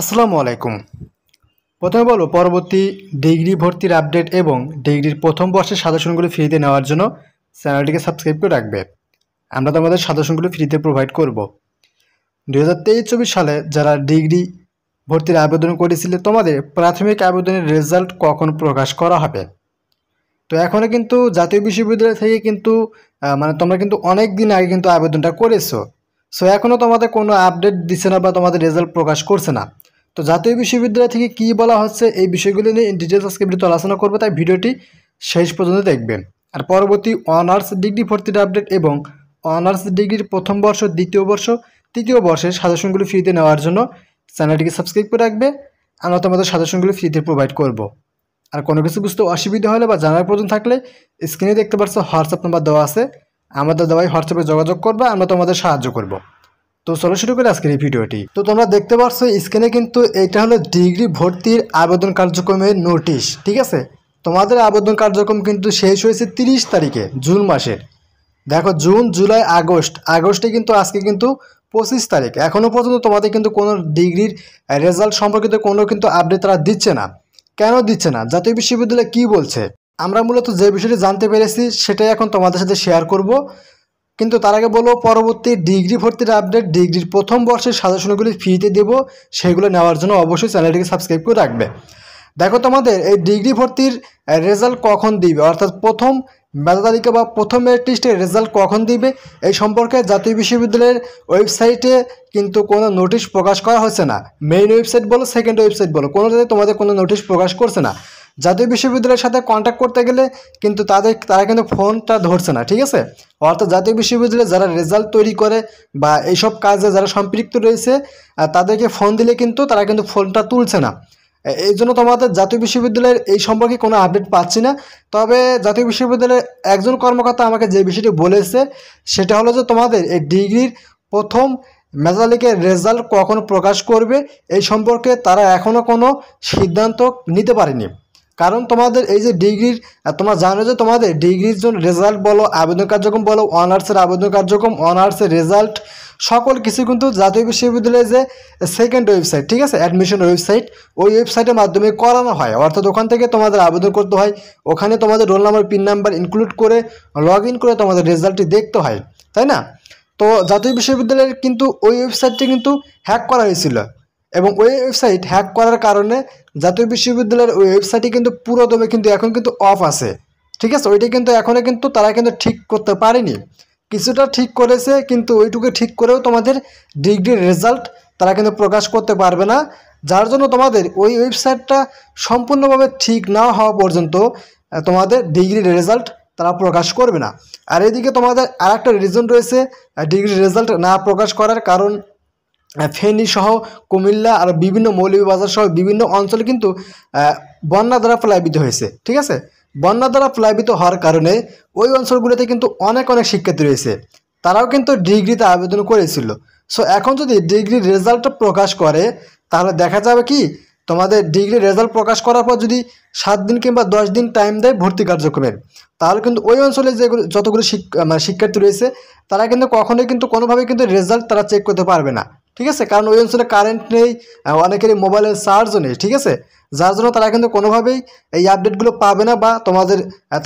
আসসালামু আলাইকুম। প্রথমে বলবো পরবর্তী ডিগ্রি ভর্তির আপডেট এবং ডিগ্রির প্রথম বর্ষের সাজেশনগুলো ফ্রিতে নেওয়ার জন্য চ্যানেলটিকে সাবস্ক্রাইব করে রাখবে। আমরা তোমাদের সাজেশনগুলো ফ্রিতে প্রোভাইড করব। 2023-24 সালে যারা ডিগ্রি ভর্তির আবেদন করেছিলে তোমাদের প্রাথমিক আবেদনের রেজাল্ট কখন প্রকাশ করা হবে? তো এখনও কিন্তু জাতীয় বিশ্ববিদ্যালয় থেকে কিন্তু তোমরা কিন্তু অনেক দিন আগে কিন্তু আবেদনটা করেছো। সো এখনও তোমাদের কোনো আপডেট দিচ্ছে না বা তোমাদের রেজাল্ট প্রকাশ করছে না। তো জাতীয় বিশ্ববিদ্যালয় থেকে কী বলা হচ্ছে এই বিষয়গুলো নিয়ে ইন ডিটেলস আজকে ভিডিওতে আলোচনা করবো, তাই ভিডিওটি শেষ পর্যন্ত দেখবেন। আর পরবর্তী অনার্স ডিগ্রি ভর্তির আপডেট এবং অনার্স ডিগ্রির প্রথম বর্ষ, দ্বিতীয় বর্ষ, তৃতীয় বর্ষের সাজেশনগুলো ফ্রিতে নেওয়ার জন্য চ্যানেলটিকে সাবস্ক্রাইব করে রাখবে। আমরা তোমাদের সাজেশনগুলো ফ্রিতে প্রোভাইড করব। আর কোনো কিছু বুঝতে অসুবিধা হলে বা জানার প্রয়োজন থাকলে স্ক্রিনে দেখতে পাচ্ছ হোয়াটসঅ্যাপ নাম্বার দেওয়া আছে, আমাদের দেওয়াই হোয়াটসঅ্যাপে যোগাযোগ করবে, আমরা তোমাদের সাহায্য করব। তো চলো শুরু করে আজকের এই ভিডিওটি। তো তোমরা দেখতে পাচ্ছ স্ক্রিনে কিন্তু এটা হলো ডিগ্রি ভর্তির আবেদন কার্যক্রমের নোটিশ, ঠিক আছে। তোমাদের আবেদন কার্যক্রম কিন্তু শেষ হয়েছে 30 তারিখে জুন মাসের। দেখো জুন, জুলাই, আগস্টে কিন্তু আজকে কিন্তু 25 তারিখ, এখনও পর্যন্ত তোমাদের কিন্তু কোনো ডিগ্রির রেজাল্ট সম্পর্কিত কোনো কিন্তু আপডেট তারা দিচ্ছে না। কেন দিচ্ছে না? জাতীয় বিশ্ববিদ্যালয় কি বলছে? আমরা মূলত যে বিষয়টি জানতে পেরেছি সেটাই এখন তোমাদের সাথে শেয়ার করব। কিন্তু তার আগে বলবো পরবর্তী ডিগ্রি ভর্তির আপডেট, ডিগ্রির প্রথম বর্ষের সাজেশনগুলি ফ্রিতে দেবো, সেগুলো নেওয়ার জন্য অবশ্যই চ্যানেলটিকে সাবস্ক্রাইব করে রাখবে। দেখো তোমাদের এই ডিগ্রি ভর্তির রেজাল্ট কখন দিবে, অর্থাৎ প্রথম মেধা তালিকা বা প্রথম মেরিট লিস্টের রেজাল্ট কখন দিবে এই সম্পর্কে জাতীয় বিশ্ববিদ্যালয়ের ওয়েবসাইটে কিন্তু কোনো নোটিশ প্রকাশ করা হচ্ছে না। মেইন ওয়েবসাইট বলো, সেকেন্ড ওয়েবসাইট বলো, কোনোটাতে তোমাদের কোনো নোটিশ প্রকাশ করছে না। জাতীয় বিশ্ববিদ্যালয়ের সাথে কন্ট্যাক্ট করতে গেলে কিন্তু তারা কিন্তু ফোনটা ধরছে না, ঠিক আছে। অর্থাৎ জাতীয় বিশ্ববিদ্যালয়ে যারা রেজাল্ট তৈরি করে বা এইসব কাজে যারা সম্পৃক্ত রয়েছে তাদেরকে ফোন দিলে কিন্তু তারা কিন্তু ফোনটা তুলছে না। এই জন্য তোমাদের জাতীয় বিশ্ববিদ্যালয়ের এই সম্পর্কে কোনো আপডেট পাচ্ছি না। তবে জাতীয় বিশ্ববিদ্যালয়ের একজন কর্মকর্তা আমাকে যে বিষয়টি বলেছে সেটা হলো যে তোমাদের এই ডিগ্রির প্রথম মেধা তালিকার রেজাল্ট কখন প্রকাশ করবে এই সম্পর্কে তারা এখনও কোনো সিদ্ধান্ত নিতে পারেনি। কারণ তোমাদের এই যে ডিগ্রির, তোমরা জানো যে তোমাদের ডিগ্রির জন্য রেজাল্ট বলো, আবেদন কার্যক্রম বলো, অনার্সের আবেদন কার্যক্রম, অনার্সের রেজাল্ট সকল কিছু কিন্তু জাতীয় বিশ্ববিদ্যালয়ের যে সেকেন্ড ওয়েবসাইট, ঠিক আছে, অ্যাডমিশন ওয়েবসাইট, ওই ওয়েবসাইটের মাধ্যমে করানো হয়। অর্থাৎ ওখান থেকে তোমাদের আবেদন করতে হয়, ওখানে তোমাদের roll number, pin number include করে লগ ইন করে তোমাদের রেজাল্টটি দেখতে হয়, তাই না? তো জাতীয় বিশ্ববিদ্যালয়ের কিন্তু ওই ওয়েবসাইটটি কিন্তু হ্যাক করা হয়েছিল এবং ওই ওয়েবসাইট হ্যাক করার কারণে জাতীয় বিশ্ববিদ্যালয়ের ওই ওয়েবসাইটটি কিন্তু পুরোদমে কিন্তু এখন কিন্তু অফ আছে, ঠিক আছে। ওইটা কিন্তু এখনও কিন্তু তারা কিন্তু ঠিক করতে পারেনি, কিছুটা ঠিক করেছে, কিন্তু ওইটুকু ঠিক করেও তোমাদের ডিগ্রির রেজাল্ট তারা কিন্তু প্রকাশ করতে পারবে না। যার জন্য তোমাদের ওই ওয়েবসাইটটা সম্পূর্ণভাবে ঠিক না হওয়া পর্যন্ত তোমাদের ডিগ্রির রেজাল্ট তারা প্রকাশ করবে না। আর এদিকে তোমাদের আর একটা রিজন রয়েছে ডিগ্রির রেজাল্ট না প্রকাশ করার কারণ। ফেনী সহ কুমিল্লা আর বিভিন্ন মৌলভীবাজার সহ বিভিন্ন অঞ্চলে কিন্তু বন্যা দ্বারা প্লাবিত হয়েছে, ঠিক আছে। বন্যা দ্বারা প্লাবিত হওয়ার কারণে ওই অঞ্চলগুলোতে কিন্তু অনেক শিক্ষার্থী রয়েছে, তারাও কিন্তু ডিগ্রিতে আবেদন করেছিল। সো এখন যদি ডিগ্রির রেজাল্টটা প্রকাশ করে তাহলে দেখা যাবে কি তোমাদের ডিগ্রির রেজাল্ট প্রকাশ করার পর যদি 7 দিন কিংবা 10 দিন টাইম দেয় ভর্তি কার্যক্রমের, তাহলে কিন্তু ওই অঞ্চলে যেগুলো যতগুলো শিক্ষার্থী রয়েছে তারা কিন্তু কখনোই কিন্তু কোনোভাবেই কিন্তু রেজাল্ট তারা চেক করতে পারবে না, ঠিক আছে। কারণ ওই অঞ্চলে কারেন্ট নেই, অনেকেরই মোবাইলের চার্জও নেই, ঠিক আছে। যার জন্য তারা কিন্তু কোনোভাবেই এই আপডেটগুলো পাবে না বা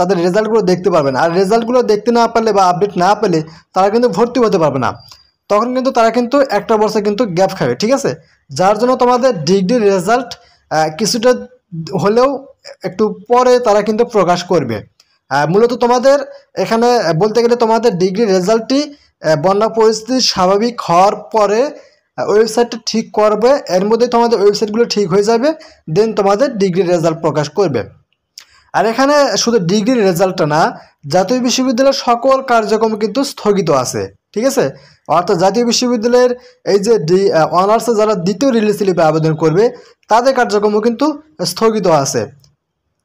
তাদের রেজাল্টগুলো দেখতে পারবে না। আর রেজাল্টগুলো দেখতে না পারলে বা আপডেট না পেলে তারা কিন্তু ভর্তি হতে পারবে না, তখন কিন্তু তারা কিন্তু একটা বছর কিন্তু গ্যাপ খাবে, ঠিক আছে। যার জন্য তোমাদের ডিগ্রির রেজাল্ট কিছুটা হলেও একটু পরে তারা কিন্তু প্রকাশ করবে। মূলত তোমাদের এখানে বলতে গেলে তোমাদের ডিগ্রির রেজাল্টটি বন্যা পরিস্থিতি স্বাভাবিক হওয়ার পরে ওয়েবসাইটটা ঠিক করবে, এর মধ্যে তোমাদের ওয়েবসাইটগুলো ঠিক হয়ে যাবে, দেন তোমাদের ডিগ্রির রেজাল্ট প্রকাশ করবে। আর এখানে শুধু ডিগ্রির রেজাল্টটা না, জাতীয় বিশ্ববিদ্যালয়ের সকল কার্যক্রম কিন্তু স্থগিত আছে, ঠিক আছে। অর্থাৎ জাতীয় বিশ্ববিদ্যালয়ের এই যে অনার্সে যারা দ্বিতীয় রিলিজ স্লিপে আবেদন করবে তাদের কার্যক্রমও কিন্তু স্থগিত আছে।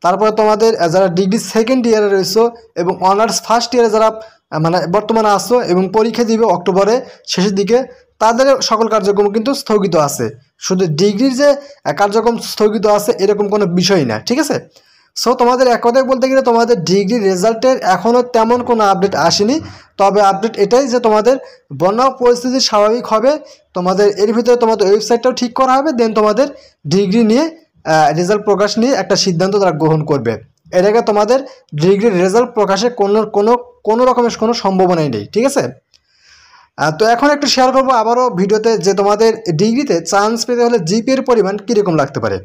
তারপরে তোমাদের যারা ডিগ্রি সেকেন্ড ইয়ারে রয়েছে এবং অনার্স ফার্স্ট ইয়ারে যারা বর্তমানে আসো এবং পরীক্ষা দিবে অক্টোবরে শেষের দিকে, তাদের সকল কার্যক্রম কিন্তু স্থগিত আছে। শুধু ডিগ্রির যে কার্যক্রম স্থগিত আছে এরকম কোনো বিষয় না, ঠিক আছে। সো তোমাদের এক কথায় বলতে গেলে তোমাদের ডিগ্রি রেজাল্টের এখনও তেমন কোনো আপডেট আসেনি। তবে আপডেট এটাই যে তোমাদের বন্যা পরিস্থিতি স্বাভাবিক হবে, তোমাদের এর ভিতরে তোমাদের ওয়েবসাইটটাও ঠিক করা হবে, দেন তোমাদের ডিগ্রি নিয়ে রেজাল্ট প্রকাশ নিয়ে একটা সিদ্ধান্ত তারা গ্রহণ করবে। এর আগে তোমাদের ডিগ্রির রেজাল্ট প্রকাশে কোনো রকমের কোনো সম্ভাবনাই নেই, ঠিক আছে। তো এখন একটু শেয়ার করবো আবারও ভিডিওতে যে তোমাদের ডিগ্রিতে চান্স পেতে হলে জিপিএর পরিমাণ কীরকম লাগতে পারে।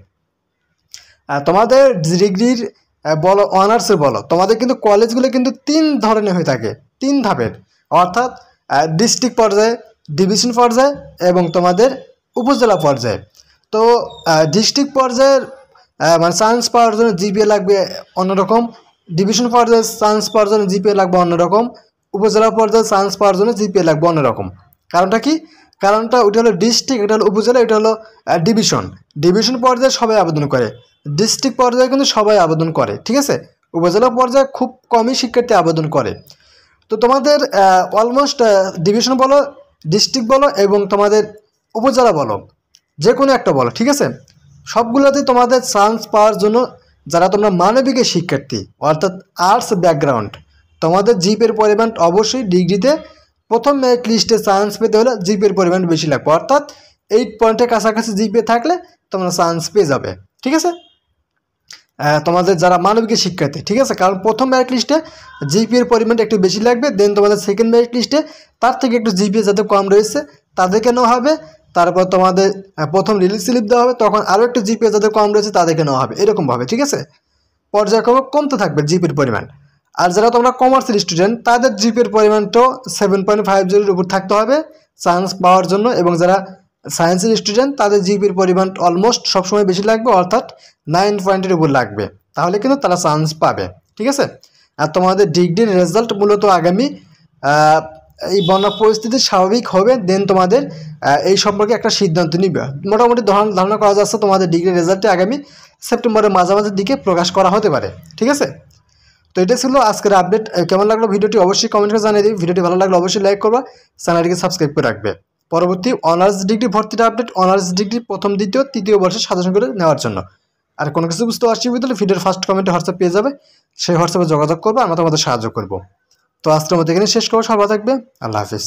তোমাদের ডিগ্রির বলো অনার্সের বলো, তোমাদের কিন্তু কলেজগুলো কিন্তু 3 ধরনের হয়ে থাকে, 3 ধাপের, অর্থাৎ ডিস্ট্রিক্ট পর্যায়ে, ডিভিশন পর্যায়ে এবং তোমাদের উপজেলা পর্যায়ে। তো ডিস্ট্রিক্ট পর্যায়ের মানে চান্স পাওয়ার জন্য জিপিএ লাগবে অন্যরকম, ডিভিশন পর্যায়ে চান্স পাওয়ার জন্য জিপিএ লাগবে অন্যরকম, উপজেলা পর্যায়ে চান্স পাওয়ার জন্য জিপিএ লাগবে অন্যরকম। কারণটা কি? কারণটা ওইটা হলো ডিস্ট্রিক্ট, এটা হলো উপজেলা, এটা হলো ডিভিশন। ডিভিশন পর্যায়ে সবাই আবেদন করে, ডিস্ট্রিক্ট পর্যায়ে কিন্তু সবাই আবেদন করে, ঠিক আছে। উপজেলা পর্যায়ে খুব কমই শিক্ষার্থী আবেদন করে। তো তোমাদের অলমোস্ট ডিভিশন বলো, ডিস্ট্রিক্ট বলো এবং তোমাদের উপজেলা বলো, যে কোনো একটা বলো, ঠিক আছে, সবগুলোতেই তোমাদের চান্স পাওয়ার জন্য যারা তোমরা মানবিকের শিক্ষার্থী অর্থাৎ আর্টস ব্যাকগ্রাউন্ড, তোমাদের জিপিএর পরিমাণ অবশ্যই ডিগ্রিতে প্রথম মেরিট লিস্টে চান্স পেতে হলে জিপিএর পরিমাণ বেশি লাগবে, অর্থাৎ 8 পয়েন্টের কাছাকাছি জিপিএ থাকলে তোমরা চান্স পেয়ে যাবে, ঠিক আছে, তোমাদের যারা মানবিকের শিক্ষার্থী, ঠিক আছে। কারণ প্রথম মেরিট লিস্টে জিপিএর পরিমাণটা একটু বেশি লাগবে, দেন তোমাদের সেকেন্ড মেরিট লিস্টে তার থেকে একটু জিপিএ যাতে কম রয়েছে তাদেরকে নেওয়া হবে, তারপর তোমাদের প্রথম রিলিজ স্লিপ দেওয়া হবে, তখন আরও একটু জিপিএ যাদের কম রয়েছে তাদেরকে নেওয়া হবে, এরকমভাবে, ঠিক আছে। পর্যায়ক্রমে কমতে থাকবে জিপিএর পরিমাণ। আর যারা তোমরা কমার্সের স্টুডেন্ট তাদের জিপিএর পরিমাণটাও 7.50-এর উপর থাকতে হবে চান্স পাওয়ার জন্য, এবং যারা সায়েন্সের স্টুডেন্ট তাদের জিপিএর পরিমাণ অলমোস্ট সবসময় বেশি লাগবে, অর্থাৎ 9 পয়েন্টের উপর লাগবে, তাহলে কিন্তু তারা চান্স পাবে, ঠিক আছে। আর তোমাদের ডিগ্রির রেজাল্ট মূলত আগামী এই বন্যা পরিস্থিতি স্বাভাবিক হবে, দেন তোমাদের এই সম্পর্কে একটা সিদ্ধান্ত নিবে। মোটামুটি ধারণা করা যাচ্ছে তোমাদের ডিগ্রির রেজাল্টটি আগামী সেপ্টেম্বরের মাঝামাঝির দিকে প্রকাশ করা হতে পারে, ঠিক আছে। তো এটা ছিল আজকের আপডেট। কেমন লাগলো ভিডিওটি অবশ্যই কমেন্ট করে জানিয়ে দিই। ভিডিওটি ভালো লাগলে অবশ্যই লাইক করবা, চ্যানেলটিকে সাবস্ক্রাইব করে রাখবে। পরবর্তী অনার্স ডিগ্রি ভর্তির আপডেট, অনার্স ডিগ্রি প্রথম, দ্বিতীয়, তৃতীয় বর্ষের সাজেশন করে নেওয়ার জন্য। আর কোনো কিছু বুঝতে অসুবিধা হলে ভিডিওর ফার্স্ট কমেন্টে হোয়াটসঅ্যাপ পেয়ে যাবে, সেই হোয়াটসঅ্যাপে যোগাযোগ করবে, আমরা তোমাদের সাহায্য করবো। তো আজকের মতো এখানে শেষ করবো। সবাই থাকবে, আল্লাহ হাফিজ।